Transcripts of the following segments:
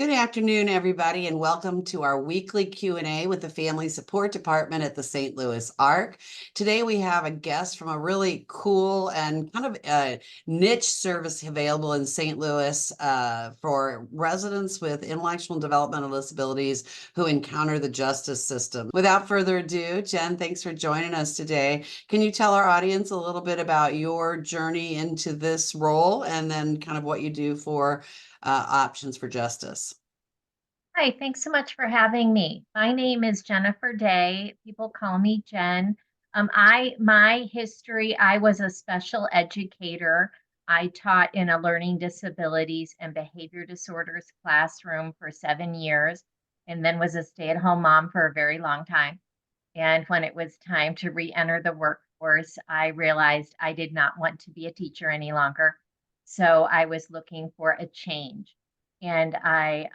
Good afternoon, everybody, and welcome to our weekly Q&A with the Family Support Department at the St. Louis ARC. Today we have a guest from a really cool and kind of niche service available in St. Louis for residents with intellectual and developmental disabilities who encounter the justice system. Without further ado, Jen, thanks for joining us today. Can you tell our audience a little bit about your journey into this role and then kind of what you do for Options for Justice? Hi, thanks so much for having me. My name is Jennifer Day. People call me Jen. My history, I was a special educator. I taught in a learning disabilities and behavior disorders classroom for 7 years, and then was a stay-at-home mom for a very long time. And when it was time to re-enter the workforce, I realized I did not want to be a teacher any longer. So I was looking for a change. And I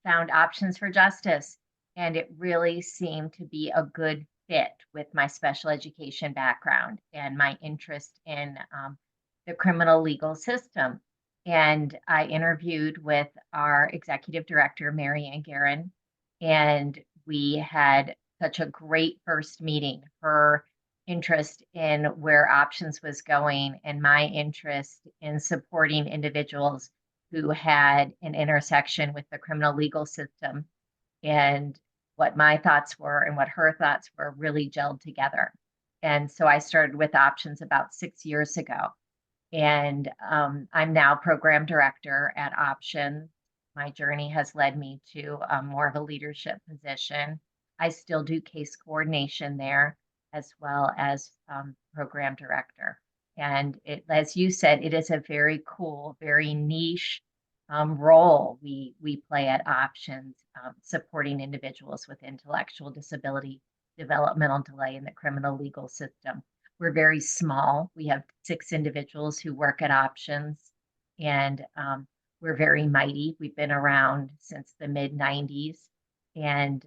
found Options for Justice, and it really seemed to be a good fit with my special education background and my interest in the criminal legal system. And I interviewed with our executive director, Mary Ann Guerin, and we had such a great first meeting. Her interest in where Options was going, and my interest in supporting individuals who had an intersection with the criminal legal system, and what my thoughts were and what her thoughts were really gelled together. And so I started with Options about 6 years ago. And I'm now program director at Options. My journey has led me to more of a leadership position. I still do case coordination there as well as program director. And as you said, it is a very cool, very niche role we play at Options, supporting individuals with intellectual disability, developmental delay in the criminal legal system. We're very small. We have 6 individuals who work at Options, and we're very mighty. We've been around since the mid-90s, and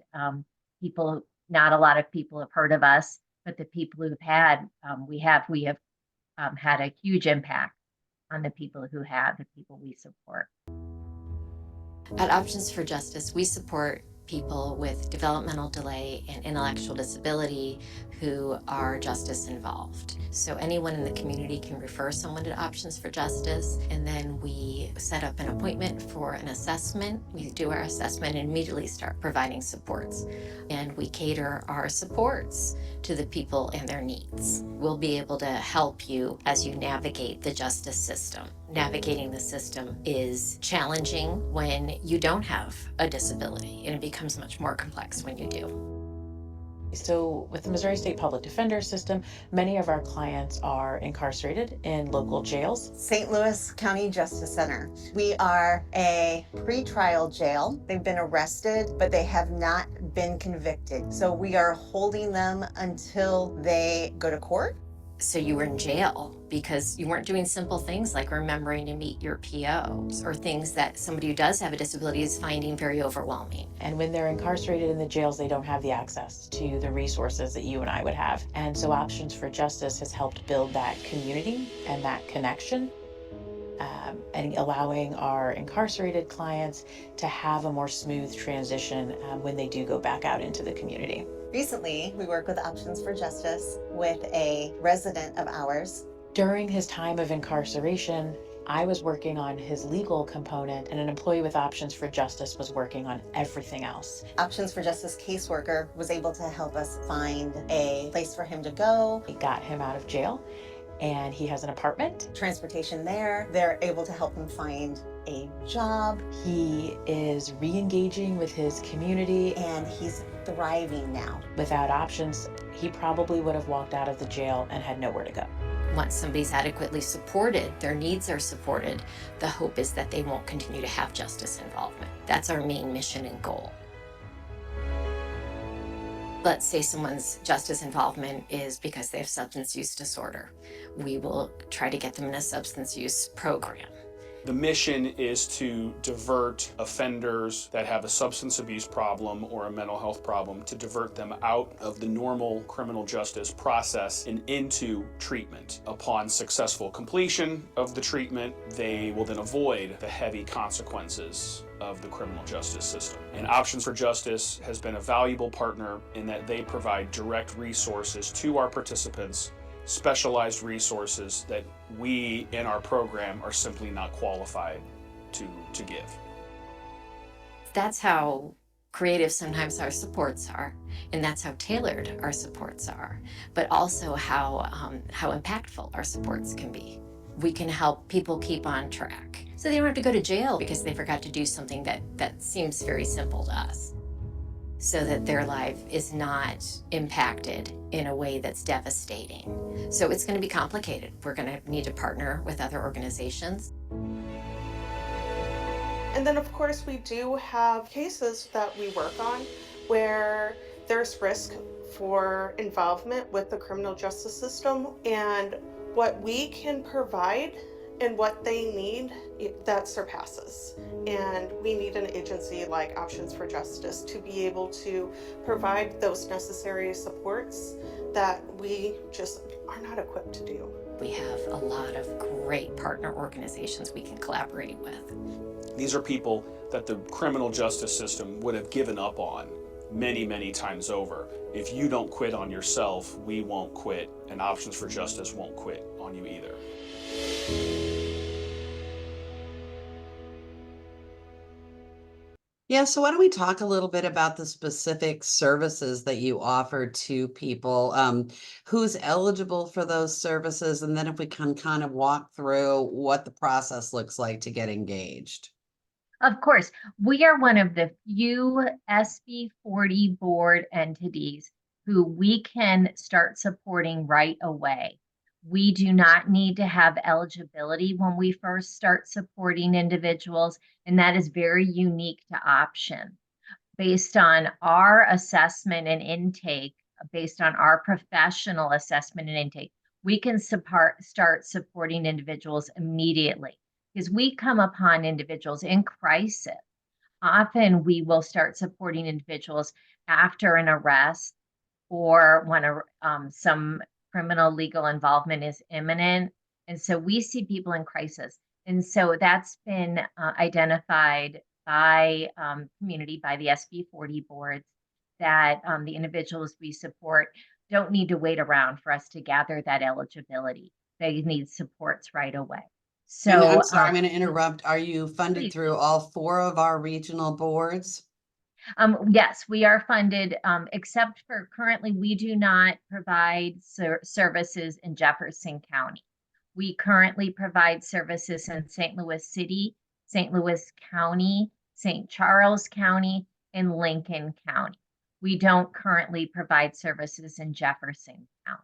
people, not a lot of people have heard of us, but the people who've had, we have had a huge impact on the people who have, the people we support. At Options for Justice, we support people with developmental delay and intellectual disability who are justice involved. So anyone in the community can refer someone to Options for Justice, and then we set up an appointment for an assessment. We do our assessment and immediately start providing supports. And we cater our supports to the people and their needs. We'll be able to help you as you navigate the justice system. Navigating the system is challenging when you don't have a disability, and it becomes much more complex when you do. So with the Missouri State Public Defender System, many of our clients are incarcerated in local jails. St. Louis County Justice Center. We are a pretrial jail. They've been arrested, but they have not been convicted. So we are holding them until they go to court. So you were in jail because you weren't doing simple things like remembering to meet your POs, or things that somebody who does have a disability is finding very overwhelming. And when they're incarcerated in the jails, they don't have the access to the resources that you and I would have. And so Options for Justice has helped build that community and that connection, and allowing our incarcerated clients to have a more smooth transition when they do go back out into the community. Recently, we worked with Options for Justice with a resident of ours. During his time of incarceration, I was working on his legal component, and an employee with Options for Justice was working on everything else. Options for Justice caseworker was able to help us find a place for him to go. We got him out of jail, and he has an apartment. Transportation there. They're able to help him find a job. He is re-engaging with his community, And he's thriving now. Without Options, he probably would have walked out of the jail and had nowhere to go. Once somebody's adequately supported, their needs are supported, the hope is that they won't continue to have justice involvement. That's our main mission and goal. Let's say someone's justice involvement is because they have substance use disorder. We will try to get them in a substance use program. The mission is to divert offenders that have a substance abuse problem or a mental health problem, to divert them out of the normal criminal justice process and into treatment. Upon successful completion of the treatment, they will then avoid the heavy consequences of the criminal justice system. And Options for Justice has been a valuable partner in that they provide direct resources to our participants, specialized resources that we in our program are simply not qualified to give. That's how creative sometimes our supports are, and that's how tailored our supports are, but also how impactful our supports can be. We can help people keep on track, so they don't have to go to jail because they forgot to do something that seems very simple to us, so that their life is not impacted in a way that's devastating. So it's going to be complicated. We're going to need to partner with other organizations. And then of course we do have cases that we work on where there's risk for involvement with the criminal justice system, and what we can provide and what they need, that surpasses. And we need an agency like Options for Justice to be able to provide those necessary supports that we just are not equipped to do. We have a lot of great partner organizations we can collaborate with. These are people that the criminal justice system would have given up on many, many times over. If you don't quit on yourself, we won't quit, and Options for Justice won't quit on you either. Yeah, so why don't we talk a little bit about the specific services that you offer to people, who's eligible for those services, and then if we can kind of walk through what the process looks like to get engaged. Of course, we are one of the few SB 40 board entities who we can start supporting right away. We do not need to have eligibility when we first start supporting individuals, and that is very unique to Option. Based on our assessment and intake, based on our professional assessment and intake, we can start supporting individuals immediately, because we come upon individuals in crisis. Often we will start supporting individuals after an arrest or when some criminal legal involvement is imminent. And so we see people in crisis. And so that's been identified by community, by the SB 40 boards, that the individuals we support don't need to wait around for us to gather that eligibility. They need supports right away. So And I'm sorry, I'm going to interrupt. Are you funded please. through all 4 of our regional boards? Yes, we are funded, except for currently we do not provide services in Jefferson County. We currently provide services in St. Louis City, St. Louis County, St. Charles County, and Lincoln County. We don't currently provide services in Jefferson County.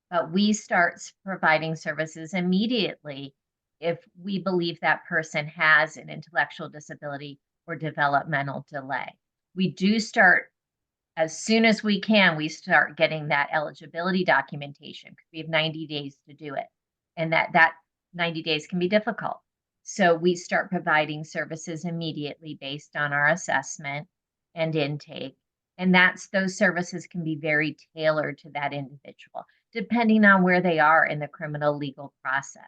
But we start providing services immediately if we believe that person has an intellectual disability or developmental delay. We do start as soon as we can. We start getting that eligibility documentation because we have 90 days to do it, and that 90 days can be difficult. So we start providing services immediately based on our assessment and intake, and those services can be very tailored to that individual depending on where they are in the criminal legal process.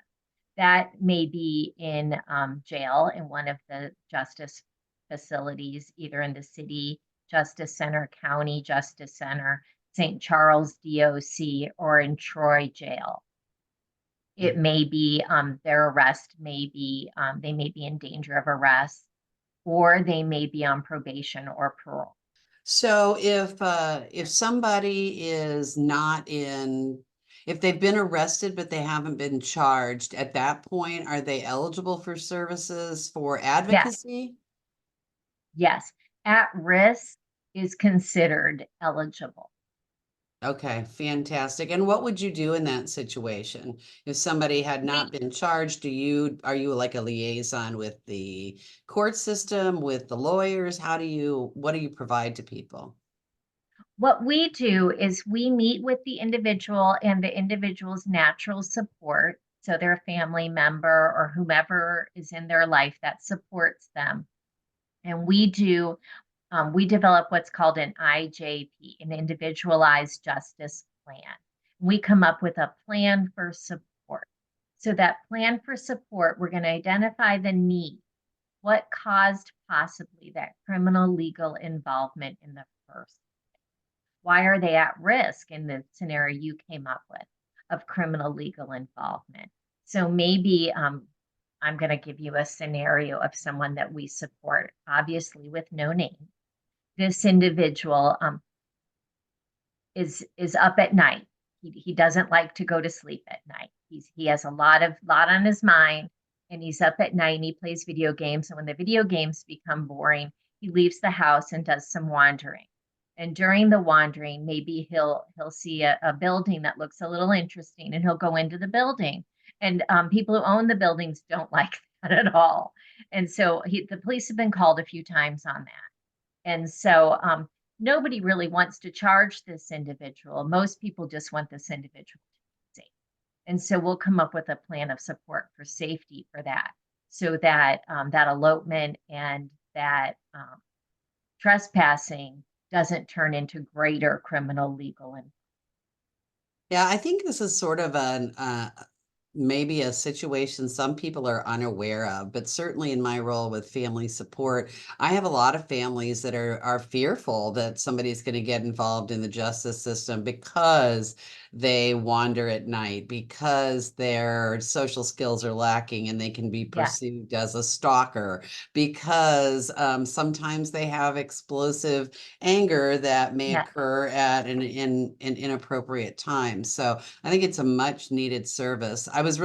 That may be in jail in one of the justice facilities, either in the city justice center, county justice center, St. Charles DOC, or in Troy jail. It may be their arrest may be they may be in danger of arrest, or they may be on probation or parole. So if somebody is not if they've been arrested but they haven't been charged, at that point, are they eligible for services for advocacy? Yes, at risk is considered eligible. Okay, fantastic. And what would you do in that situation? If somebody had not been charged, are you like a liaison with the court system, with the lawyers? What do you provide to people? What we do is we meet with the individual and the individual's natural support. So their family member or whomever is in their life that supports them. And we develop what's called an IJP, an individualized justice plan. We come up with a plan for support. So that plan for support, we're going to identify the need. What caused possibly that criminal legal involvement in the first place? Why are they at risk in the scenario you came up with of criminal legal involvement? So maybe I'm going to give you a scenario of someone that we support, obviously with no name. This individual is up at night. He doesn't like to go to sleep at night. He has a lot on his mind, and he's up at night and he plays video games. And when the video games become boring, he leaves the house and does some wandering. And during the wandering, maybe he'll see a building that looks a little interesting, and he'll go into the building. And people who own the buildings don't like that at all. And so the police have been called a few times on that. And so nobody really wants to charge this individual. Most people just want this individual to be safe. And so we'll come up with a plan of support for safety for that, so that that elopement and that trespassing doesn't turn into greater criminal legal. Yeah, I think this is sort of an maybe a situation some people are unaware of, but certainly in my role with family support, I have a lot of families that are fearful that somebody's going to get involved in the justice system because they wander at night, because their social skills are lacking and they can be Yeah. perceived as a stalker, because sometimes they have explosive anger that may Yeah. occur at an inappropriate time. So I think it's a much needed service. I was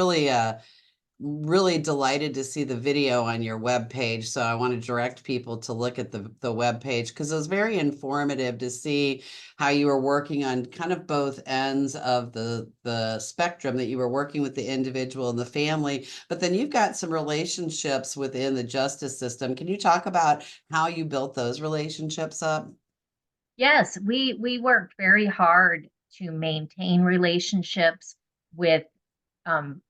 really delighted to see the video on your webpage. So I want to direct people to look at the webpage, because it was very informative to see how you were working on kind of both ends of the spectrum, that you were working with the individual and the family, but then you've got some relationships within the justice system. Can you talk about how you built those relationships up? Yes, we worked very hard to maintain relationships with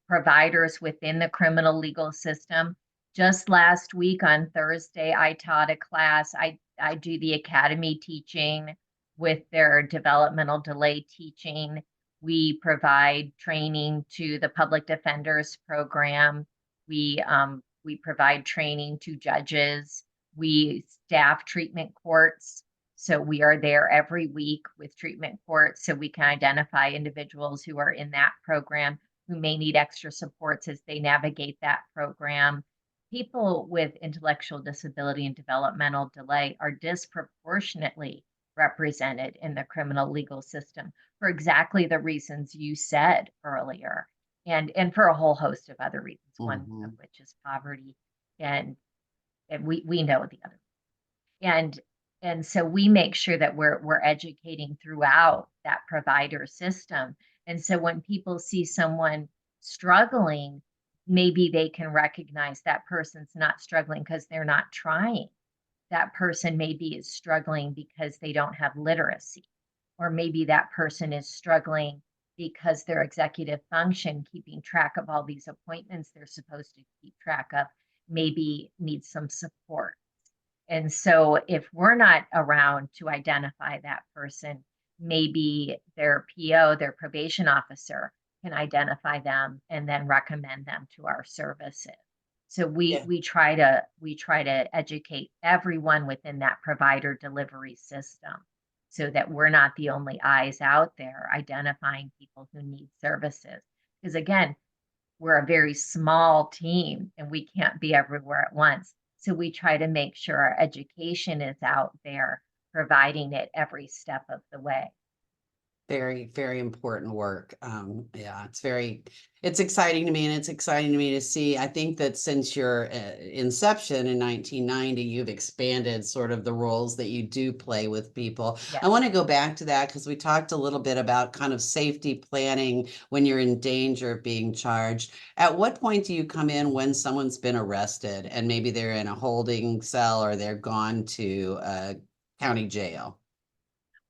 providers within the criminal legal system. Just last week on Thursday, I taught a class. I do the academy teaching with their developmental delay teaching. We provide training to the public defenders program. We provide training to judges. We staff treatment courts. So we are there every week with treatment courts, so we can identify individuals who are in that program who may need extra supports as they navigate that program. People with intellectual disability and developmental delay are disproportionately represented in the criminal legal system for exactly the reasons you said earlier, and for a whole host of other reasons, one of which is poverty, and we know the other. And so we make sure that we're educating throughout that provider system. And so when people see someone struggling, maybe they can recognize that person's not struggling because they're not trying. That person maybe is struggling because they don't have literacy, or maybe that person is struggling because their executive function, keeping track of all these appointments they're supposed to keep track of, maybe needs some support. And so if we're not around to identify that person, maybe their PO, their probation officer, can identify them and then recommend them to our services. So we try to educate everyone within that provider delivery system, so that we're not the only eyes out there identifying people who need services. Because again, we're a very small team and we can't be everywhere at once. So we try to make sure our education is out there, providing it every step of the way. Very, very important work. Yeah, it's exciting to me, and it's exciting to me to see. I think that since your inception in 1990, you've expanded sort of the roles that you do play with people. Yes. I want to go back to that because we talked a little bit about kind of safety planning when you're in danger of being charged. At what point do you come in when someone's been arrested and maybe they're in a holding cell or they're gone to county jail?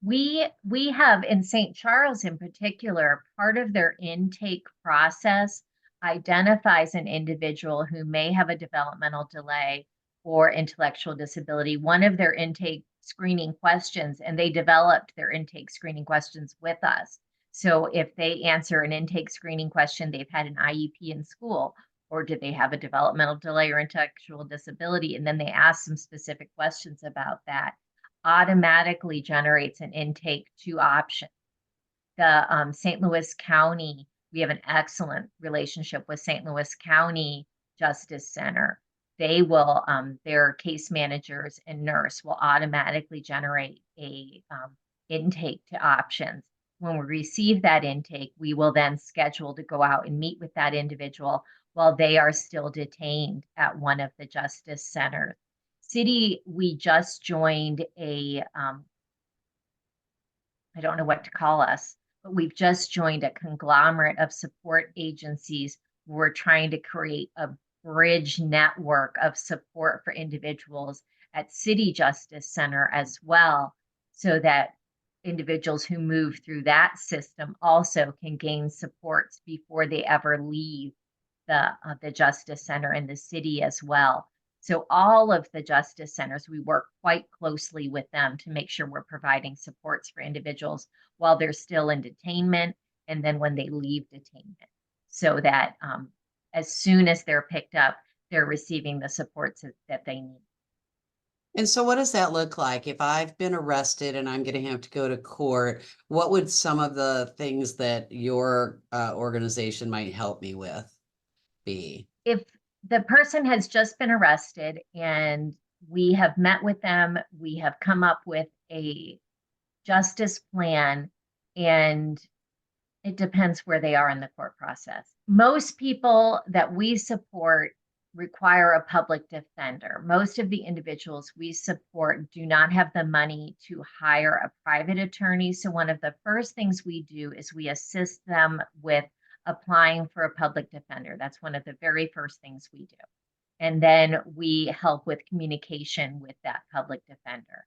We have in St. Charles in particular, part of their intake process identifies an individual who may have a developmental delay or intellectual disability, one of their intake screening questions, and they developed their intake screening questions with us. So if they answer an intake screening question, they've had an IEP in school, or did they have a developmental delay or intellectual disability? And then they ask some specific questions about that, automatically generates an intake to option. The St. Louis County, we have an excellent relationship with St. Louis County Justice Center. They will, their case managers and nurse will automatically generate a intake to options. When we receive that intake, we will then schedule to go out and meet with that individual while they are still detained at one of the justice centers. City, we just joined a, I don't know what to call us, but we've just joined a conglomerate of support agencies. We're trying to create a bridge network of support for individuals at City Justice Center as well, so that individuals who move through that system also can gain supports before they ever leave the Justice Center in the city as well. So all of the justice centers, we work quite closely with them to make sure we're providing supports for individuals while they're still in detainment, and then when they leave detainment, so that as soon as they're picked up, they're receiving the supports that they need. And so what does that look like? If I've been arrested and I'm going to have to go to court, what would some of the things that your organization might help me with be? If the person has just been arrested and we have met with them, we have come up with a justice plan, and it depends where they are in the court process. Most people that we support require a public defender. Most of the individuals we support do not have the money to hire a private attorney. So one of the first things we do is we assist them with applying for a public defender. That's one of the very first things we do. And then we help with communication with that public defender.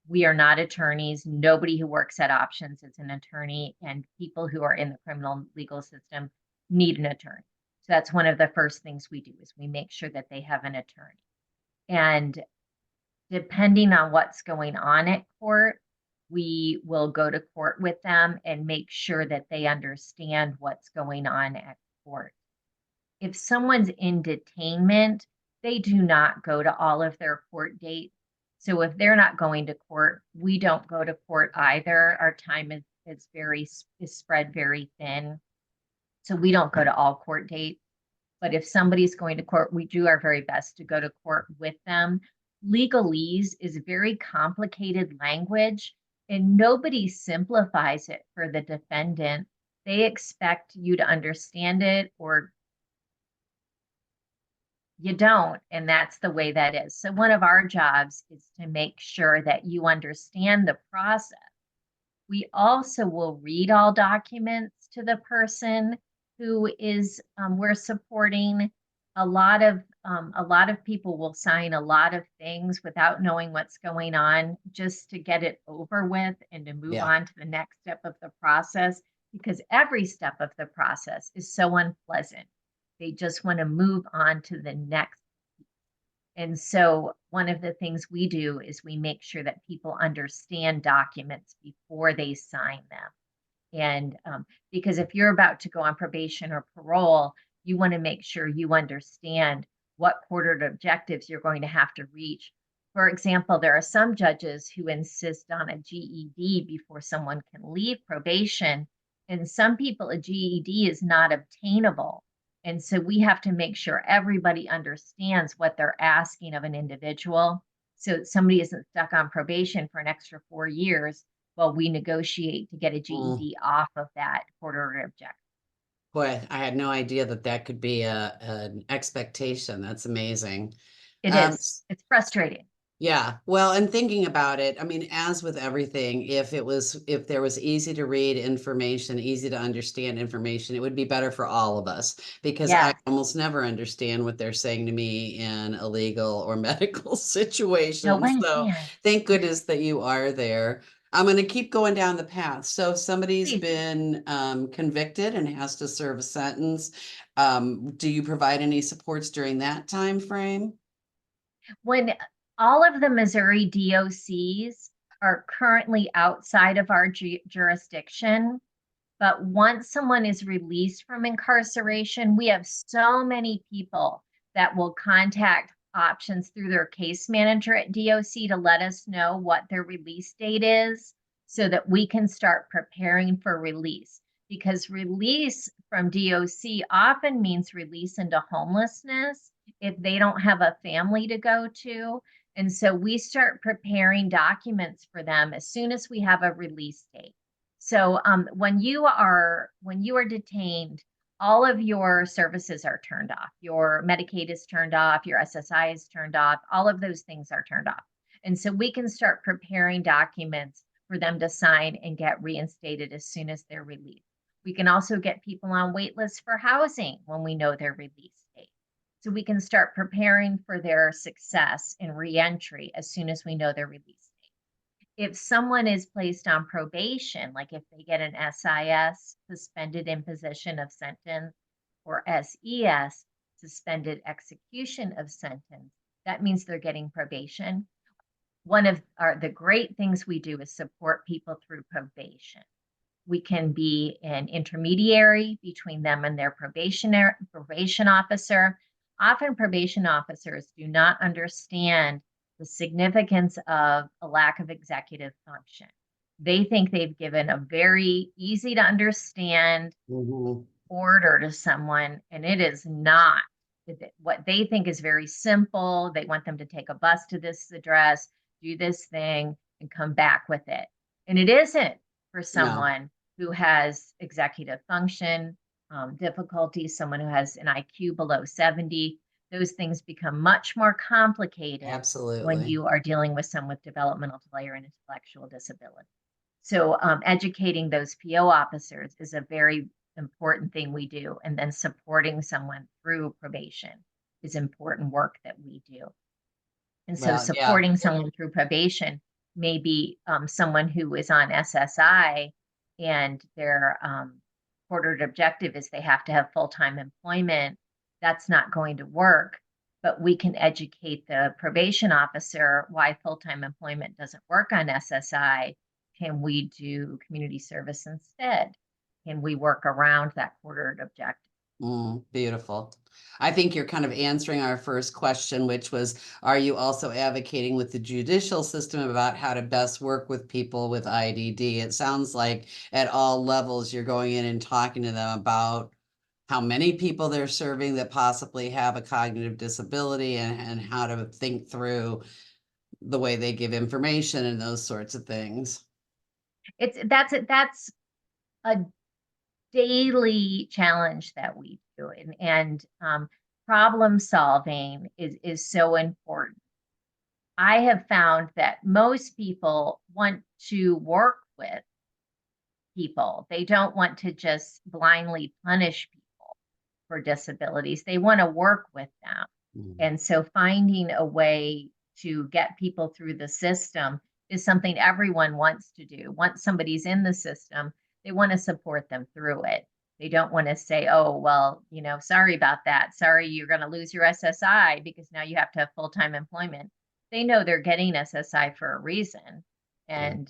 We are not attorneys. Nobody who works at Options is an attorney, and people who are in the criminal legal system need an attorney. So that's one of the first things we do, is we make sure that they have an attorney. And depending on what's going on at court, we will go to court with them and make sure that they understand what's going on at court. If someone's in detainment, they do not go to all of their court dates. So if they're not going to court, we don't go to court either. Our time is spread very thin. So we don't go to all court dates. But if somebody's going to court, we do our very best to go to court with them. Legalese is very complicated language, and nobody simplifies it for the defendant. They expect you to understand it, or you don't, and that's the way that is. So one of our jobs is to make sure that you understand the process. We also will read all documents to the person who is we're supporting. A lot of people will sign a lot of things without knowing what's going on, just to get it over with and to move on to the next step of the process, because every step of the process is so unpleasant. They just want to move on to the next. And so one of the things we do is we make sure that people understand documents before they sign them. And because if you're about to go on probation or parole, you want to make sure you understand what court objectives you're going to have to reach. For example, there are some judges who insist on a GED before someone can leave probation, and some people a GED is not obtainable. And so we have to make sure everybody understands what they're asking of an individual, so somebody isn't stuck on probation for an extra 4 years while we negotiate to get a GED off of that court-ordered objective. Boy, I had no idea that could be an expectation. That's amazing. It is. It's frustrating. Yeah. Well, and thinking about it, I mean, as with everything, if there was easy to read information, easy to understand information, it would be better for all of us, because I almost never understand what they're saying to me in a legal or medical situation. No one So can. thank goodness that you are there. I'm going to keep going down the path. So if somebody's Please. been convicted and has to serve a sentence, do you provide any supports during that time frame? When all of the Missouri DOCs are currently outside of our jurisdiction, but once someone is released from incarceration, we have so many people that will contact options through their case manager at DOC to let us know what their release date is so that we can start preparing for release. Because release from DOC often means release into homelessness if they don't have a family to go to. And so we start preparing documents for them as soon as we have a release date. So when you are detained, all of your services are turned off. Your Medicaid is turned off, your SSI is turned off, all of those things are turned off. And so we can start preparing documents for them to sign and get reinstated as soon as they're released. We can also get people on wait lists for housing when we know their release date. So we can start preparing for their success in reentry as soon as we know their release date. If someone is placed on probation, like if they get an SIS, suspended imposition of sentence, or SES, suspended execution of sentence, that means they're getting probation. One of the great things we do is support people through probation. We can be an intermediary between them and their probation officer. Often probation officers do not understand the significance of a lack of executive function. They think they've given a very easy to understand order to someone, and it is not. What they think is very simple. They want them to take a bus to this address, do this thing, and come back with it. And it isn't for someone who has executive function difficulties, someone who has an IQ below 70. Those things become much more complicated. Absolutely. When you are dealing with someone with developmental delay or an intellectual disability. So educating those PO officers is a very important thing we do. And then supporting someone through probation is important work that we do. And so supporting someone through probation may be someone who is on SSI and their ordered objective is they have to have full-time employment. That's not going to work, but we can educate the probation officer why full-time employment doesn't work on SSI. Can we do community service instead? Can we work around that ordered objective? Beautiful. I think you're kind of answering our first question, which was, are you also advocating with the judicial system about how to best work with people with IDD? It sounds like at all levels, you're going in and talking to them about how many people they're serving that possibly have a cognitive disability and how to think through the way they give information and those sorts of things. That's a daily challenge that we do, and problem solving is so important. I have found that most people want to work with people. They don't want to just blindly punish people for disabilities. They want to work with them. And so finding a way to get people through the system is something everyone wants to do. Once somebody's in the system, they want to support them through it. They don't want to say, oh, well, sorry about that. Sorry, you're going to lose your SSI because now you have to have full-time employment. They know they're getting SSI for a reason, and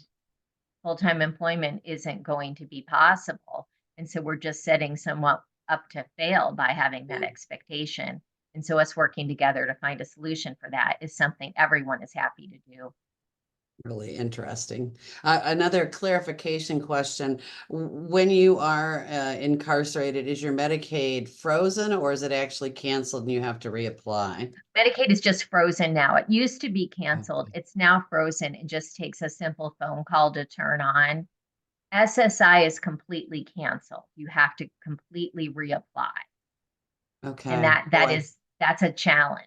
full-time employment isn't going to be possible. And so we're just setting someone up to fail by having that expectation. And so us working together to find a solution for that is something everyone is happy to do. Really interesting. Another clarification question. When you are incarcerated, is your Medicaid frozen or is it actually canceled and you have to reapply? Medicaid is just frozen now. It used to be canceled. It's now frozen. It just takes a simple phone call to turn on. SSI is completely canceled. You have to completely reapply. Okay. And that's a challenge.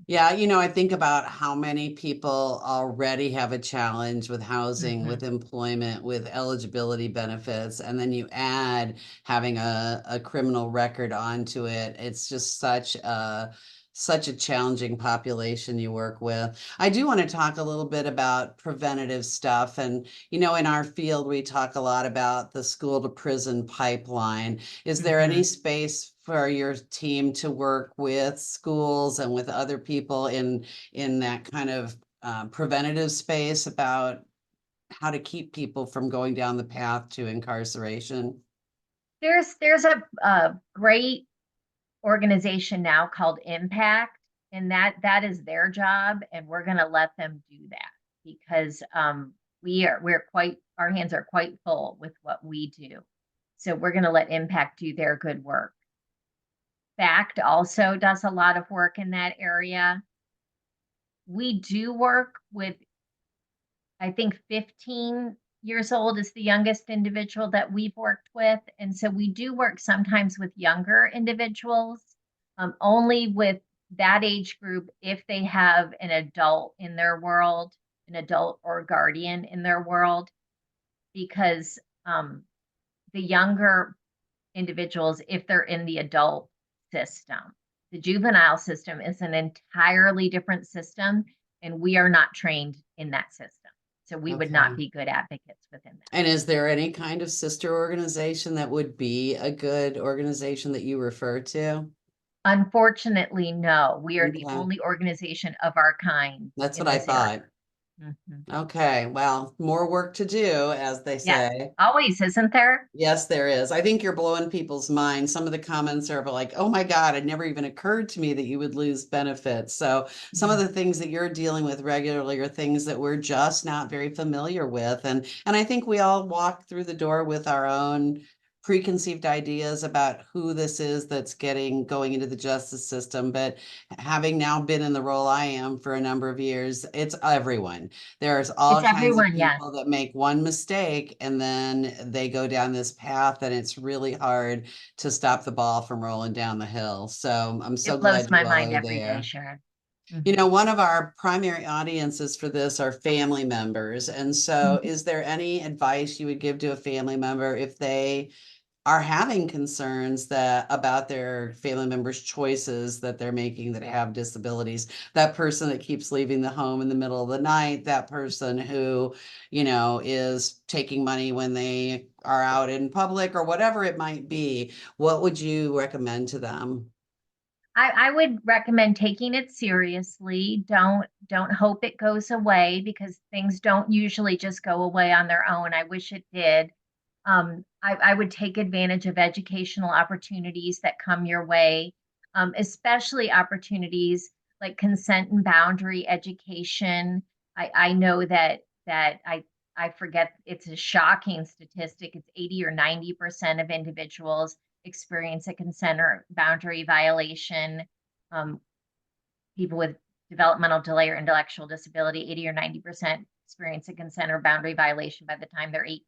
Yeah, I think about how many people already have a challenge with housing, with employment, with eligibility benefits, and then you add having a criminal record onto it. It's just such a such a challenging population you work with. I do want to talk a little bit about preventative stuff. And, you know, in our field, we talk a lot about the school to prison pipeline. Is there any space for your team to work with schools and with other people in that kind of preventative space about how to keep people from going down the path to incarceration? There's a great organization now called Impact, and that is their job, and we're going to let them do that because our hands are quite full with what we do. So we're going to let Impact do their good work. FACT also does a lot of work in that area. We do work with, I think 15 years old is the youngest individual that we've worked with. And so we do work sometimes with younger individuals, only with that age group if they have an adult in their world, an adult or guardian in their world, because the younger individuals, if they're in the adult system, the juvenile system is an entirely different system, and we are not trained in that system. So we would not Okay. be good advocates within that. And is there any kind of sister organization that would be a good organization that you refer to? Unfortunately, no. We are the Okay. only organization of our kind. That's in what I this area. thought. Okay, well, more work to do, as they Yes. say. Always, isn't there? Yes, there is. I think you're blowing people's minds. Some of the comments are like, oh my God, it never even occurred to me that you would lose benefits. So some of the things that you're dealing with regularly are things that we're just not very familiar with. And I think we all walk through the door with our own preconceived ideas about who this is that's going into the justice system. But having now been in the role I am for a number of years, it's everyone. There's all It's kinds of everyone, yes. people that make one mistake and then they go down this path, and it's really hard to stop the ball from rolling down the hill. So I'm so It blows glad my you all mind are every day, there. Sharon. You know, one of our primary audiences for this are family members. And so is there any advice you would give to a family member if they are having concerns about their family members' choices that they're making that have disabilities? That person that keeps leaving the home in the middle of the night, that person who, you know, is taking money when they are out in public, or whatever it might be. What would you recommend to them? I would recommend taking it seriously. Don't hope it goes away, because things don't usually just go away on their own. I wish it did. I would take advantage of educational opportunities that come your way, especially opportunities like consent and boundary education. I know that I forget, it's a shocking statistic. It's 80 or 90% of individuals experience a consent or boundary violation. People with developmental delay or intellectual disability, 80 or 90% experience a consent or boundary violation by the time they're 18.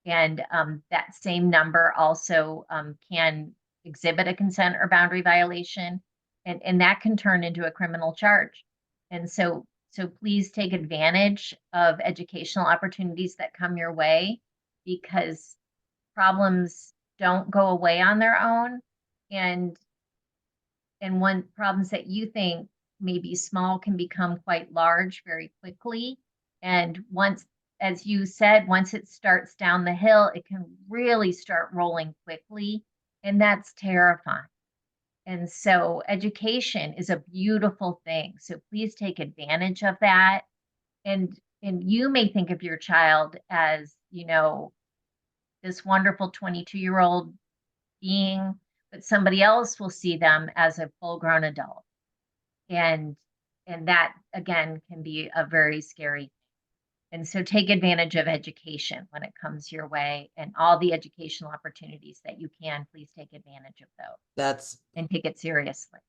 And that same number also can exhibit a consent or boundary violation, and that can turn into a criminal charge. And so please take advantage of educational opportunities that come your way, because problems don't go away on their own. And when problems that you think may be small can become quite large very quickly. And once, as you said, once it starts down the hill, it can really start rolling quickly. And that's terrifying. And so education is a beautiful thing. So please take advantage of that. And you may think of your child as, you know, this wonderful 22-year-old being, but somebody else will see them as a full-grown adult. And that, again, can be a very scary thing. And so take advantage of education when it comes your way, and all the educational opportunities that you can. Please take advantage of those That's and take it seriously.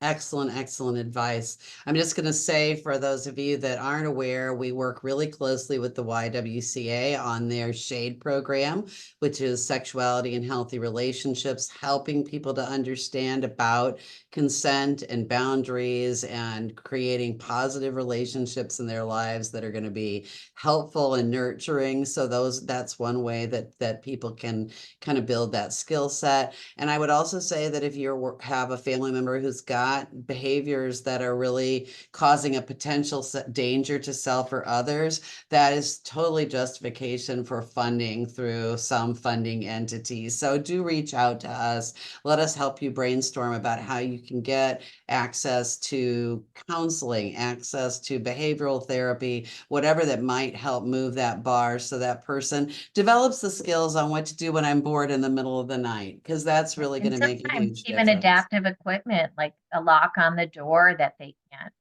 excellent, excellent advice. I'm just going to say, for those of you that aren't aware, we work really closely with the YWCA on their SHADE program, which is Sexuality and Healthy Relationships, helping people to understand about consent and boundaries and creating positive relationships in their lives that are going to be helpful and nurturing. So that's one way that people can kind of build that skill set. And I would also say that if you have a family member who's got got behaviors that are really causing a potential danger to self or others, that is totally justification for funding through some funding entities. So do reach out to us. Let us help you brainstorm about how you can get access to counseling, access to behavioral therapy, whatever that might help move that bar so that person develops the skills on what to do when I'm bored in the middle of the night, because that's really going And to make a sometimes huge even difference. adaptive equipment, like a lock on the door that they can't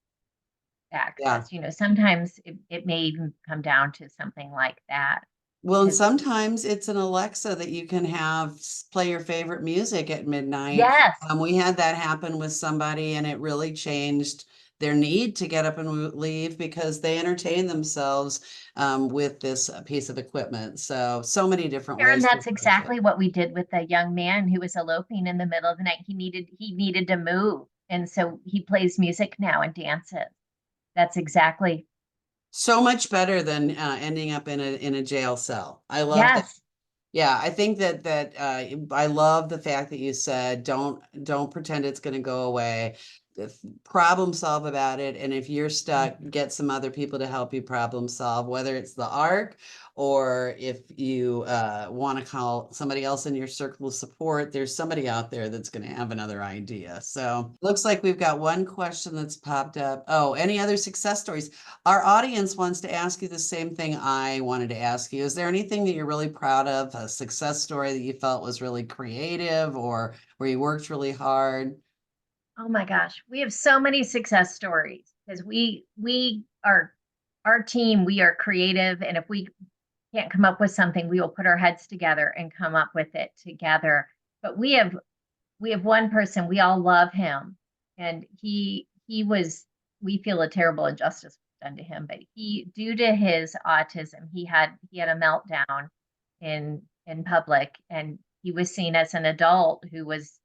Yeah. access. Sometimes it may even come down to something like that. Well, and Because sometimes it's an Alexa that you can have play your favorite music at midnight. yes, We had that happen with somebody, and it really changed their need to get up and leave because they entertain themselves with this piece of equipment. So many different Karen, ways to that's approach it. exactly what we did with the young man who was eloping in the middle of the night. He needed to move, and so he plays music now and dances. That's exactly. So much better than ending up in a jail cell. I love that. Yes. Yeah, I think that I love the fact that you said don't pretend it's going to go away. Problem solve about it, and if you're stuck, get some other people to help you problem solve, whether it's the ARC or if you want to call somebody else in your circle of support. There's somebody out there that's going to have another idea. So looks like we've got one question that's popped up. Oh, any other success stories? Our audience wants to ask you the same thing I wanted to ask you. Is there anything that you're really proud of, a success story that you felt was really creative or where you worked really hard? Oh my gosh, we have so many success stories because we are our team, we are creative, and if we can't come up with something, we will put our heads together and come up with it together. But we have one person, we all love him, and he was, we feel a terrible injustice done to him, but he, due to his autism, he had a meltdown in public, and he was seen as an adult who was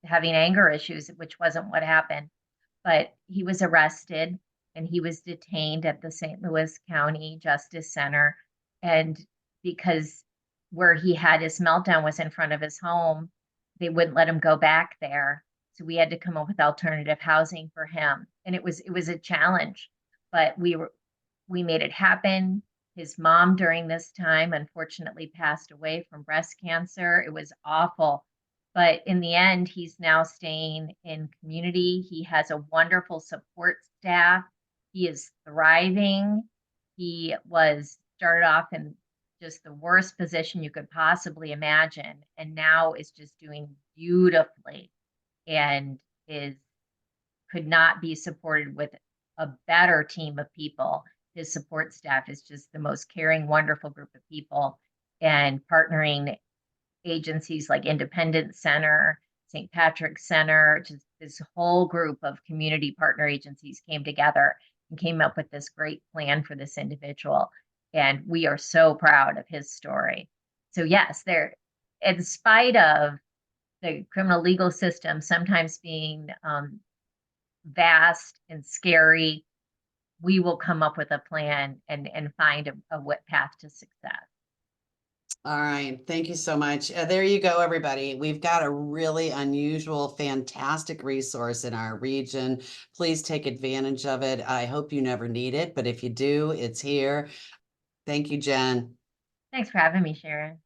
having anger issues, which wasn't what happened. But he was arrested and he was detained at the St. Louis County Justice Center. And because where he had his meltdown was in front of his home, they wouldn't let him go back there. So we had to come up with alternative housing for him. And it was a challenge, but we made it happen. His mom during this time unfortunately passed away from breast cancer. It was awful. But in the end, he's now staying in community. He has a wonderful support staff. He is thriving. He was started off in just the worst position you could possibly imagine, and now is just doing beautifully and is could not be supported with a better team of people. His support staff is just the most caring, wonderful group of people, and partnering agencies like Independence Center, St. Patrick's Center, just this whole group of community partner agencies came together and came up with this great plan for this individual. And we are so proud of his story. So yes, there, in spite of the criminal legal system sometimes being vast and scary, we will come up with a plan and find a path to success. All right. Thank you so much. There you go, everybody. We've got a really unusual, fantastic resource in our region. Please take advantage of it. I hope you never need it, but if you do, it's here. Thank you, Jen. Thanks for having me, Sharon.